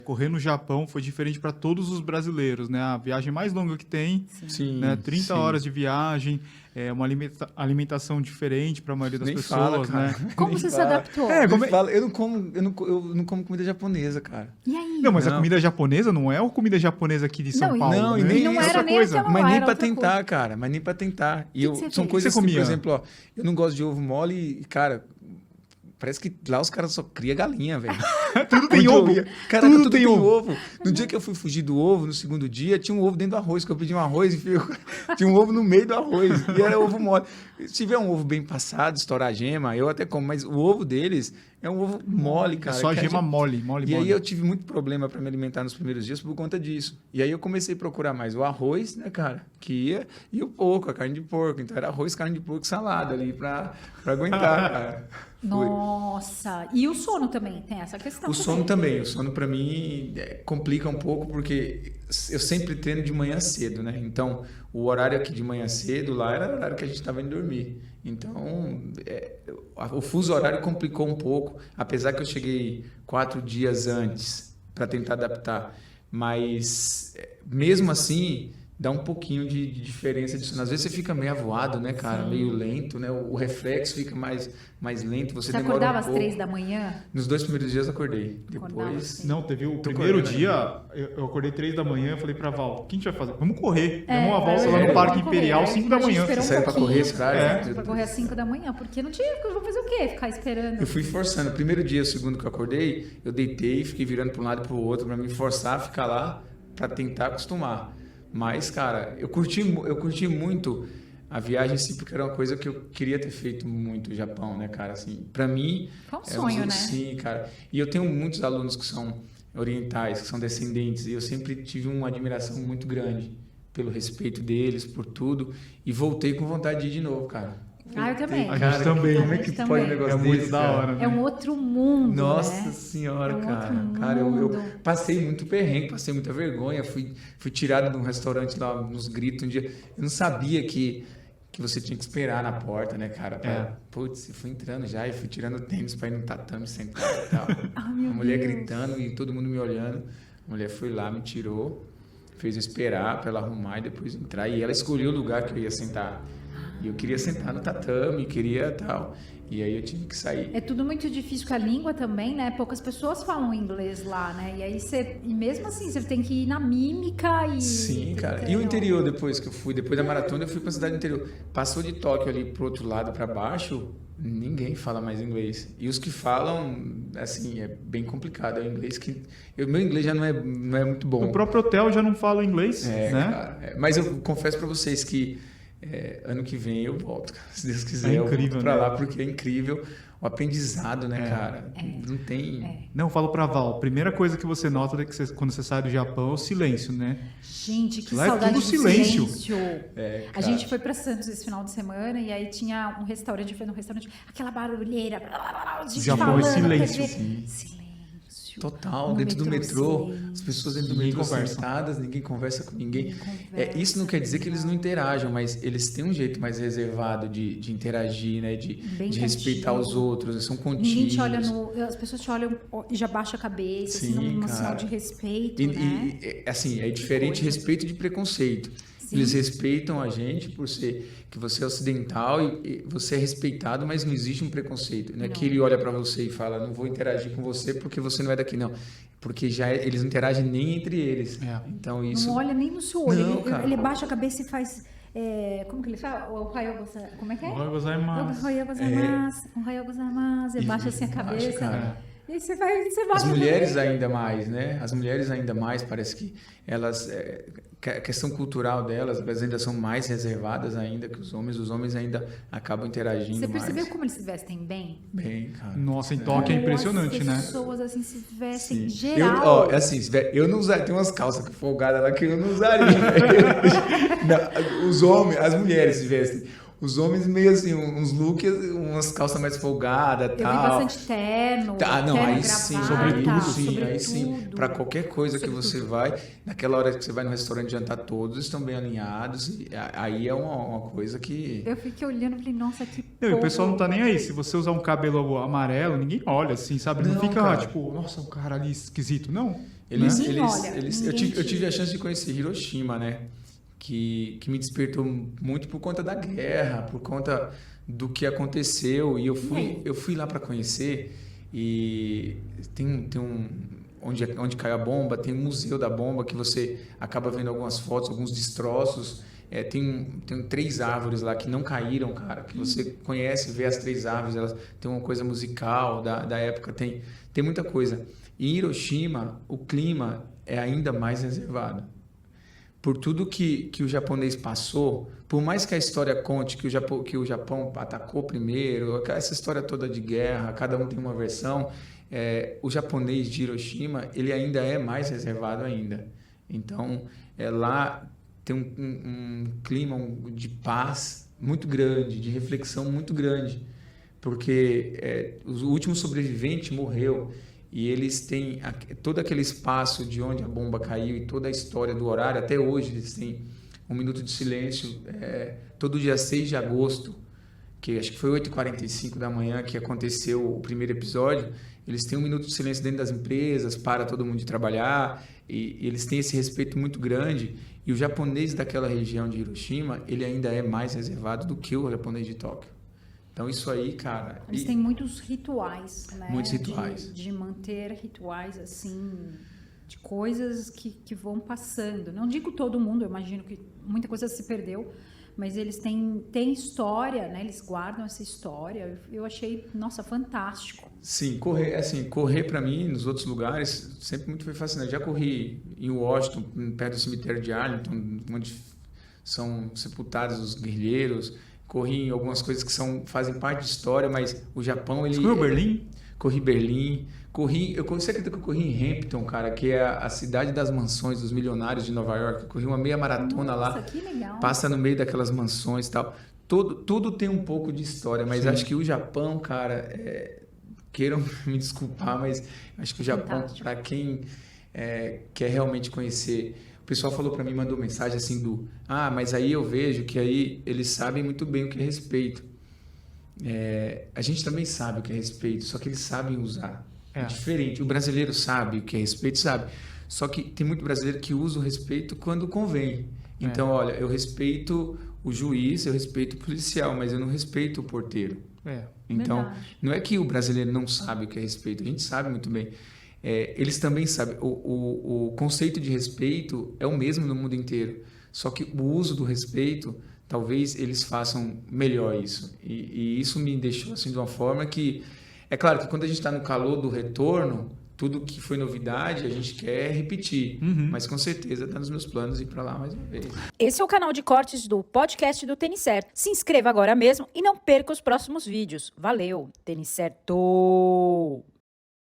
Correr no Japão foi diferente para todos os brasileiros, né? A viagem mais longa que tem, Sim, né? 30 sim. horas de viagem, uma alimentação diferente para a maioria das Nem pessoas, fala, cara. né? Como Nem você se fala. adaptou? Nem fala. Eu não como comida japonesa, cara. E aí? Não, mas a Não. comida japonesa não é a comida japonesa aqui de São Não, e- Paulo, não, e né? nem não outra era nem coisa. aquela Mas lá, nem era pra outra tentar, coisa. cara. Mas nem pra tentar. E que você são fez? coisas Você que, por comia? exemplo, ó, eu não gosto de ovo mole e, cara, parece que lá os caras só criam galinha, velho. Tudo tem Onde eu ovo. ia, caraca, tudo tem ovo. ovo. No dia que eu fui fugir do ovo, no segundo dia, tinha um ovo dentro do arroz, que eu pedi um arroz e tinha um ovo no meio do arroz. E era ovo mole. Se tiver um ovo bem passado, estourar a gema, eu até como, mas o ovo deles é um ovo mole, cara. Só a que gema mole. E aí eu tive muito problema para me alimentar nos primeiros dias por conta disso. E aí eu comecei a procurar mais o arroz, né, cara, que ia, e o porco, a carne de porco. Então era arroz, carne de porco e salada ali para aguentar, cara. Nossa. E o sono também, tem essa questão. O sono também. O sono para mim complica um pouco porque eu sempre treino de manhã cedo, né? Então o horário aqui de manhã cedo lá era o horário que a gente estava indo dormir. Então o fuso horário complicou um pouco, apesar que eu cheguei 4 dias antes para tentar adaptar. Mas mesmo assim dá um pouquinho de diferença de sono. Às vezes você fica meio avoado, né, cara? Sim. Meio lento, né? O reflexo fica mais lento. Você demora acordava um às pouco. 3 da manhã? Nos 2 primeiros dias eu acordei. Acordava Depois. assim. Não, teve o Tô primeiro correndo, dia, eu acordei 3 da manhã, eu falei pra Val, o que a gente vai fazer? Vamos correr. É, Demos uma volta lá vamos no Parque correr. Imperial, Aí 5 da a gente manhã. esperou Você saiu pra pouquinho. correr esse horário? Pra correr às 5 da manhã, porque não tinha, eu vou fazer o quê? Ficar esperando. Eu fui forçando. O primeiro dia, o segundo que eu acordei, eu deitei, fiquei virando para um lado e para o outro para me forçar a ficar lá, para tentar acostumar. Mas, cara, eu curti muito a viagem, sim, porque era uma coisa que eu queria ter feito muito no Japão, né, cara? Assim, para mim... Foi um sonho, né? Sim, cara. E eu tenho muitos alunos que são orientais, que são descendentes, e eu sempre tive uma admiração muito grande pelo respeito deles, por tudo, e voltei com vontade de ir de novo, cara. Eu também. A gente também. Como é A que gente pode também. um negócio É muito desse, da cara? hora, né? É um outro mundo, Nossa né? senhora, É um cara. outro Cara, eu mundo. passei muito perrengue, passei muita vergonha. Fui tirado de um restaurante lá, nos gritos um dia. Eu não sabia que você tinha que esperar na porta, né, cara? Putz, eu fui entrando já e fui tirando o tênis pra ir no tatame sentar e tal. Ah, meu A mulher Deus. gritando e todo mundo me olhando. A mulher foi lá, me tirou, fez eu esperar pra ela arrumar e depois entrar. E ela escolheu o lugar que eu ia sentar. E eu queria sentar no tatame, queria tal. E aí eu tive que sair. É tudo muito difícil com a língua também, né? Poucas pessoas falam inglês lá, né? E aí e mesmo assim, você tem que ir na mímica e... Sim, cara. E o interior, depois que eu fui, depois da maratona, eu fui pra cidade do interior. Passou de Tóquio ali pro outro lado, pra baixo, ninguém fala mais inglês. E os que falam, assim, é bem complicado. É o inglês que... meu inglês já não é muito bom. O próprio hotel já não fala inglês, né? Cara, mas eu confesso pra vocês que ano que vem eu volto, cara. Se Deus quiser, É incrível, eu volto pra né? lá, porque é incrível o aprendizado, né, cara? Não tem... Não, eu falo pra Val, primeira coisa que você nota é que quando você sai do Japão é o silêncio, né? Gente, que Lá é saudade tudo do silêncio. A cara. gente foi pra Santos esse final de semana e aí tinha um restaurante, foi num restaurante, aquela barulheira, gente Japão é falando, silêncio. Silêncio. Total, No dentro do metrô, silêncio. as pessoas dentro do Ninguém metrô conversa. sentadas, ninguém conversa com ninguém. Ninguém conversa, Isso não quer dizer que eles não interajam, mas eles têm um jeito mais reservado de interagir, né? Bem De respeitar contido. os outros, são contínuos. Ninguém te olha as pessoas te olham e já baixa a cabeça, assim, Sim, num cara. sinal de respeito, E, né? assim, é diferente coisa. respeito de preconceito. Sim. Eles respeitam a gente por ser que você é ocidental e você é respeitado, mas não existe um preconceito. Não é que ele olha para você e fala, não vou interagir com você porque você não é daqui, não. Porque eles não interagem nem entre eles. Então isso... Não olha nem no seu olho, Não, ele cara. baixa a cabeça e faz... como que ele fala? O Ohayou gozaimasu. Como é que é? Ohayou gozaimasu. Ohayou gozaimasu. Ohayou gozaimasu. Ele baixa assim a Baixa, cabeça. cara. E aí você baixa. As mulheres ainda mais, né? As mulheres ainda mais, parece que elas... a questão cultural delas, elas ainda são mais reservadas ainda que os homens. Os homens ainda acabam interagindo Você mais. percebeu como eles se vestem bem? Bem, cara. Nossa, em Tóquio é impressionante, As né? pessoas assim se vestem Sim. geral. Eu não usaria. Tem umas calças folgadas lá que eu não usaria. Não, os homens, as mulheres se vestem. Os homens meio assim, uns looks, umas calças mais folgadas, Eu tal. vi bastante terno. Não, terno, aí sim, gravata, aí sim. Para qualquer coisa que você vai, naquela hora que você vai no restaurante jantar, todos estão bem alinhados. E aí é uma coisa que... Eu fiquei olhando e falei, nossa, que Não, e o povo. pessoal não tá nem aí. Se você usar um cabelo amarelo, ninguém olha, assim, sabe? Não Não, fica, cara. tipo, nossa, um cara ali esquisito. Não. Eu tive a chance de conhecer Hiroshima, né? Que me despertou muito por conta da guerra, por conta do que aconteceu. E eu fui lá para conhecer e tem onde caiu a bomba, tem um museu da bomba que você acaba vendo algumas fotos, alguns destroços. Tem 3 árvores lá que não caíram, cara, que você conhece, vê as 3 árvores, elas têm uma coisa musical da época, tem muita coisa. Em Hiroshima, o clima é ainda mais reservado. Por tudo que o japonês passou, por mais que a história conte que o Japão atacou primeiro, essa história toda de guerra, cada um tem uma versão, o japonês de Hiroshima, ele ainda é mais reservado ainda. Então, lá tem um clima de paz muito grande, de reflexão muito grande, porque o último sobrevivente morreu e eles têm todo aquele espaço de onde a bomba caiu e toda a história do horário. Até hoje eles têm um minuto de silêncio, todo dia 6 de agosto, que acho que foi 8h45 da manhã que aconteceu o primeiro episódio. Eles têm um minuto de silêncio dentro das empresas, para todo mundo de trabalhar, e eles têm esse respeito muito grande. E o japonês daquela região de Hiroshima, ele ainda é mais reservado do que o japonês de Tóquio. Então, isso aí, cara... Eles têm muitos rituais, né? Muitos rituais. De manter rituais, assim, de coisas que vão passando. Não digo todo mundo, eu imagino que muita coisa se perdeu, mas eles têm história, né? Eles guardam essa história. Eu achei, nossa, fantástico. Sim, correr para mim nos outros lugares sempre muito foi fascinante. Já corri em Washington, perto do cemitério de Arlington, onde são sepultados os guerrilheiros. Corri em algumas coisas que fazem parte de história, mas o Japão, ele... Você correu Berlim? Corri Berlim. Você acredita que eu corri em Hampton, cara, que é a cidade das mansões, dos milionários de Nova York. Eu corri uma meia maratona lá. Nossa, que legal. Passa no meio daquelas mansões e tal. Tudo tem um pouco de história, mas acho que o Japão, cara, queiram me desculpar, mas acho que o Japão, para quem quer realmente conhecer... O pessoal falou para mim, mandou mensagem assim mas aí eu vejo que aí eles sabem muito bem o que é respeito. A gente também sabe o que é respeito, só que eles sabem usar. É diferente. O brasileiro sabe o que é respeito, sabe. Só que tem muito brasileiro que usa o respeito quando convém. Então, olha, eu respeito o juiz, eu respeito o policial, mas eu não respeito o porteiro. Então, não é que o brasileiro não sabe o que é respeito, a gente sabe muito bem. Eles também sabem. O conceito de respeito é o mesmo no mundo inteiro. Só que o uso do respeito, talvez eles façam melhor isso. E isso me deixou assim de uma forma que... É claro que quando a gente está no calor do retorno, tudo que foi novidade, a gente quer repetir. Mas com certeza está nos meus planos ir para lá mais uma vez. Esse é o canal de cortes do podcast do Tênis Certo. Se inscreva agora mesmo e não perca os próximos vídeos. Valeu, Tênis Certo!